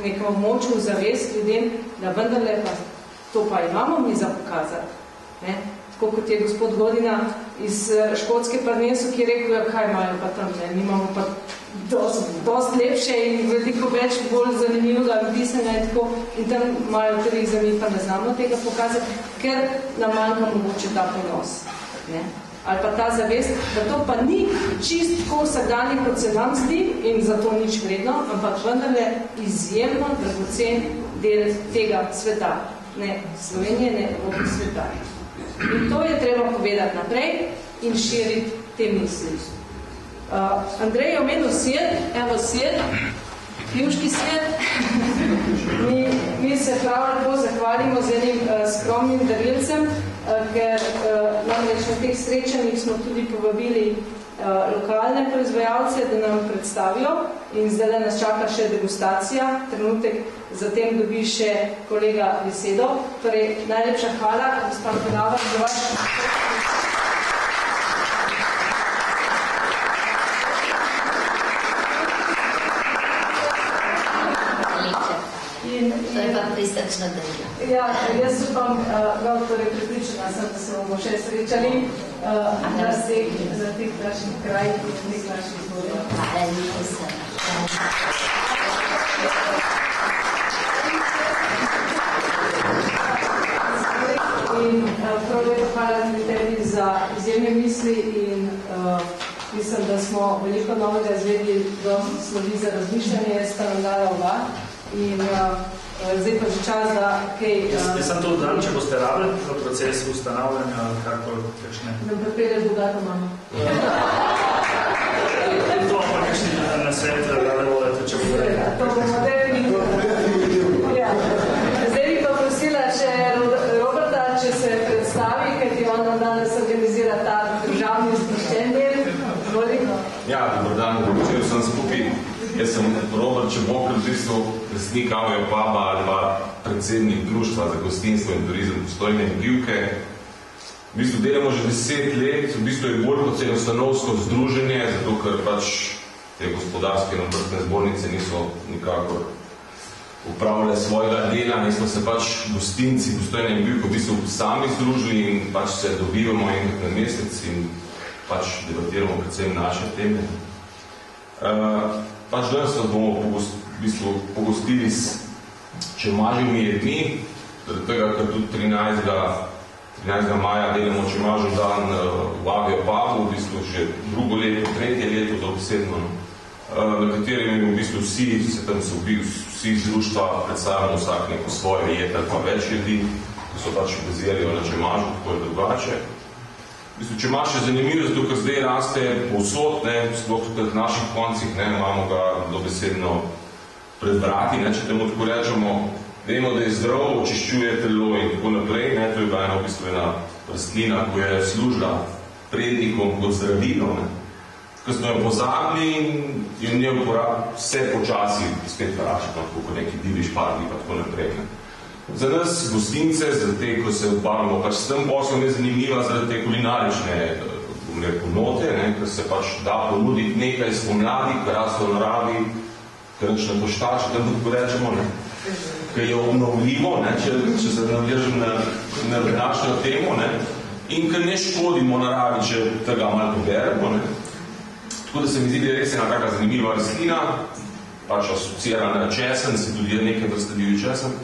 Speaker 2: nekem območju zavest ljudem, da vendarle pa to pa imamo mi za pokazati. Ne? Tako kot je gospod Godina iz Škotske parnesu, ki je rekel, kaj imajo pa tam, ne? Nimamo pa dost lepše in veliko več bolj zanimivega napisanja in tako, in tam imajo turizem in pa ne znamo tega pokazati, ker nam manjka mogoče ta ponos. Ne? Ali pa ta zavest, da to pa ni čist tako vsakdanje, kot se nam zdi in zato nič vredno, ampak vendarle izjemno dragocen del tega sveta. Ne Slovenije, ne Evrope sveta. In to je treba povedati naprej in širiti te misli. Andrej je omenil svet, evo svet, Pivški svet. Mi se prav lepo zahvalimo z enim skromnim darilcem, ker namreč na teh srečanjih smo tudi povabili lokalne proizvajalce, da nam predstavijo in zdaj nas čaka še degustacija. Trenutek zatem dobi še kolega besedo. Torej, najlepša hvala, gospod Penava, za vaš
Speaker 4: To je pa prisrčno darilo.
Speaker 2: Ja, jaz upam, torej pripričana sem, da se bomo še srečali za teh naših krajih in teh naših zgodov.
Speaker 4: Hvala lepo se.
Speaker 2: In prav lepo hvala tudi tebi za izjemne misli in mislim, da smo veliko novega izvedli do slovi za razmišljanje, sta nam dala oba. In zdaj pa že čas, da kaj...
Speaker 1: Jaz sem to dodam, če boste rabili v procesu ustanavljanja ali kako kakšne.
Speaker 2: Da pripelje bogato mamo.
Speaker 1: To pa kakšni na svet, da volete, če boste rekli.
Speaker 2: To bomo definitivno. Ja. Zdaj bi pa prosila še Roberta, če se predstavi, kajti on nam danes organizira ta državni sproščen del.
Speaker 7: Ja, dober dan, včeraj sem skupaj. Jaz sem Robert Čebokr, v bistvu lastnik Avio Puba ali pa predsednik društva za gostinstvo in turizem Postojne in Pivke. V bistvu delamo že 10 let, v bistvu je bolj kot enostanovsko združenje, zato ker pač te gospodarske in obrtne zbornice niso nikakor upravljale svojega dela, nismo se pač gostinci Postojne in Pivke v bistvu sami združili in pač se dobivamo enkrat na mesec in pač debatiramo predvsem naše teme. Pač danes nas bomo pogostili s čemažimi jedmi, zaradi tega, ker tudi 13. maja delamo čemažov dan v Avio Pubu, v bistvu že drugo leto, tretje leto dobesedno, na katerem v bistvu vsi iz društva predstavljamo vsak neko svoje jed ali pa več jedi, ki so pač bazirajo na čemažu, tako je drugače. Čemaž je zanimivo, zato ker zdaj raste povsod, sploh v teh naših koncih, imamo ga dobesedno pred vrati, če temu tako rečemo. Vemo, da je zdrav, očiščuje telo in tako naprej. To je bila ena v bistvu ena rastlina, ko je služila prednikom kot zdravilo. Ko smo jo pozabili in jo vse počasi spet vračati, tako kot neki divji šparki pa tako naprej. Za nas gostince, zaradi te, ko se odbavljamo, pač s tem poslom je zanimiva zaradi te kulinarične note, ker se pač da ponuditi nekaj spomladi, kar raste v naravi, kar na poštači, tam tako rečemo, ker je obnovljivo, če se navežem na današnjo temo, in ker ne škodimo naravi, če tega malo poberemo. Tako da se mi zdi, da je res ena taka zanimiva rastlina, pač asociirana na česen, se tudi je nekaj vrste divji česen,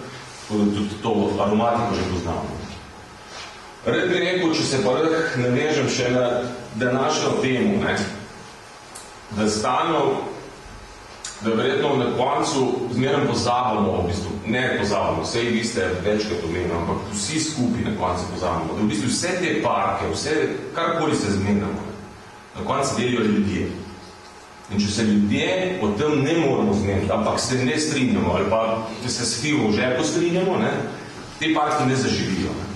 Speaker 7: tako da tudi to aromatiko že poznamo. Red bi rekel, če se pa navežem še na današnjo temo, da stalno da verjetno na koncu zmeraj pozabimo, v bistvu, ne pozabimo, vsej vi ste večkrat omenili, ampak vsi skupaj na koncu pozabimo, da v bistvu vse te parke, vse, karkoli se zmenjamo, na koncu delijo ljudje. In če se ljudje o tem ne moramo zmeniti, ampak se ne strinjamo, ali pa se s figo v žepu strinjamo, ne, te parki ne zaživijo. Ne.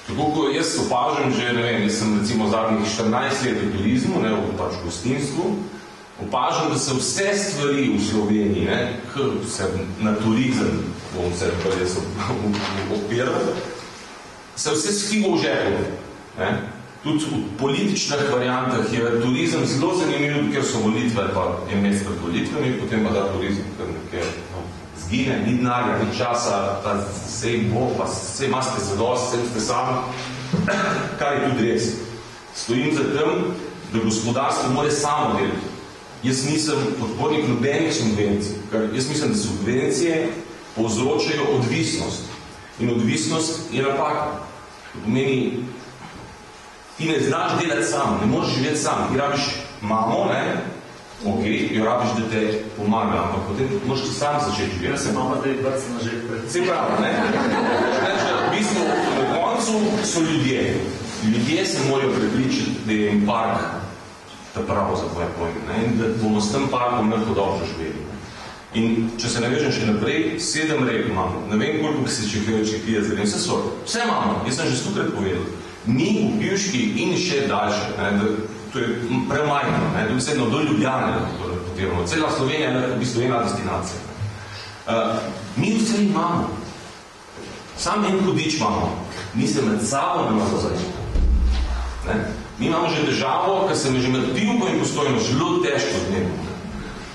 Speaker 7: Tako, ko jaz opažam že, ne vem, jaz sem recimo zadnjih 14 let v turizmu, ne, v pač gostinstvu, opažam, da se vse stvari v Sloveniji, ne, se na turizem, bom se jaz opiral, se vse s figo v žepu. Ne. Tudi v političnih variantah je turizem zelo zanimiv, ker so volitve, pa je mest pred volitvami, potem pa da turizem, ker zgine, ni denarja, ni časa, sej bo, pa sej imate zadost, sej ste sami, kar je tudi res. Stojim za tem, da gospodarstvo mora samo delati. Jaz nisem podpornik nobenih subvencij, ker jaz mislim, da subvencije povzročajo odvisnost. In odvisnost je napaka. To pomeni, ti ne znaš delati sam, ne možeš živeti sam. Ti rabiš mamo, ne? Ok, jo rabiš, da te pomaga, ampak potem moraš ti sam začeti živeti.
Speaker 1: Jaz se mama, da je brcena že pred.
Speaker 7: Se pravi, ne? V bistvu, na koncu so ljudje. Ljudje se morajo prepričati, da je jim park ta pravo za tvoje pojme, ne? In da bomo s tem parkom nekako dobro živeli. In če se navežem še naprej, 7 rek imamo. Ne vem, koliko se čekijo zdaj. Vse imamo, jaz sem že 100-krat povedal. Mi v Pivški in še daljše, ne, to je premajno, ne, da vsedno do Ljubljane potiramo. Cela Slovenija je v bistvu ena destinacija. Mi vse imamo. Sam en hudič imamo. Mi se med sabo ne imamo začeti. Mi imamo že državo, ker se mi že med Pivko in Postojno zelo težko dnevno.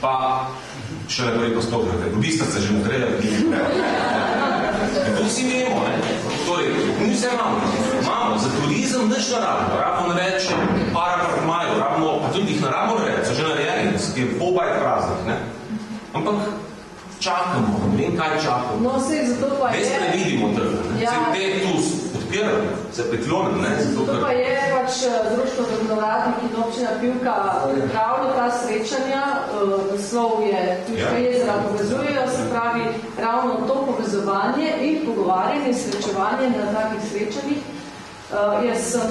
Speaker 7: Pa še naprej postopljate. V bistvu se že natrejali. To vsi vemo, ne? Torej, mi vse imamo. Za turizem nič naravno. Rabimo reči, paraparkmajo, pa tudi jih naravno reči, so že narejeni, ki je pobaj praznih, ne? Ampak čakamo, ne vem, kaj čakamo.
Speaker 2: No, sej, zato pa je...
Speaker 7: Ves previdimo tega, ne? Ja. Se te tu odpirajo, se priklonim, ne?
Speaker 2: Zato pa je pač Društvo vrtnoradnik in občina Pivka pripravilo ta srečanja, naslov je Pivška jezera povezujejo, se pravi ravno to povezovanje in pogovarjanje, srečevanje na takih srečanjih. Jaz sem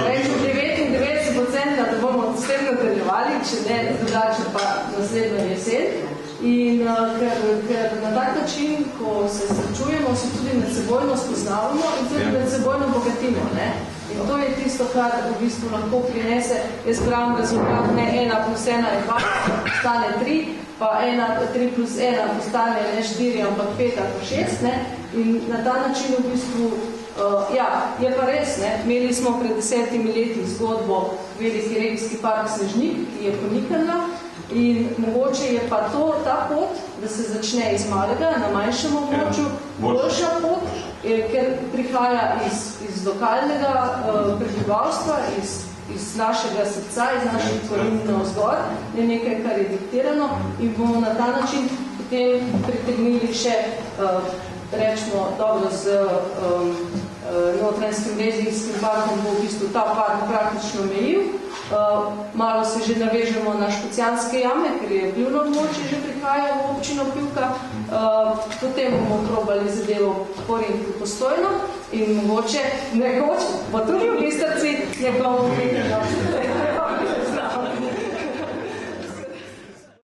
Speaker 2: rečel 99%, da bomo s tem nadaljevali, če ne drugače pa naslednjo jesen. In ker na tak način, ko se srečujemo, se tudi med sebojno spoznavamo in tudi med sebojno bogatimo. Ne? In to je tisto, kar v bistvu lahko prinese, jaz pravim rezultat, ne 1 plus 1 je 2, postane 3, pa 3 plus 1 postane ne 4, ampak 5 ali 6. Ne? In na ta način v bistvu, ja, je pa res, ne? Imeli smo pred 10 leti zgodbo veliki regijski park Snežnik, ki je poniknila. In mogoče je pa ta pot, da se začne iz malega, na manjšem območju, boljša pot, ker prihaja iz lokalnega prebivalstva, iz našega srca, iz naših tvorin na vzgor, je nekaj, kar je diktirano in bomo na ta način potem pritegnili še, rečemo, dobro z Notranjskim rezijskim parkom bo v bistvu ta park praktično omejil. Malo se že navežemo na Škocijanske jame, ker je vplivno območje že prihaja v občino Pivka. Potem bomo probali zadevo poriniti Postojno in mogoče nekoč, pa tudi v Bistrci, nekomu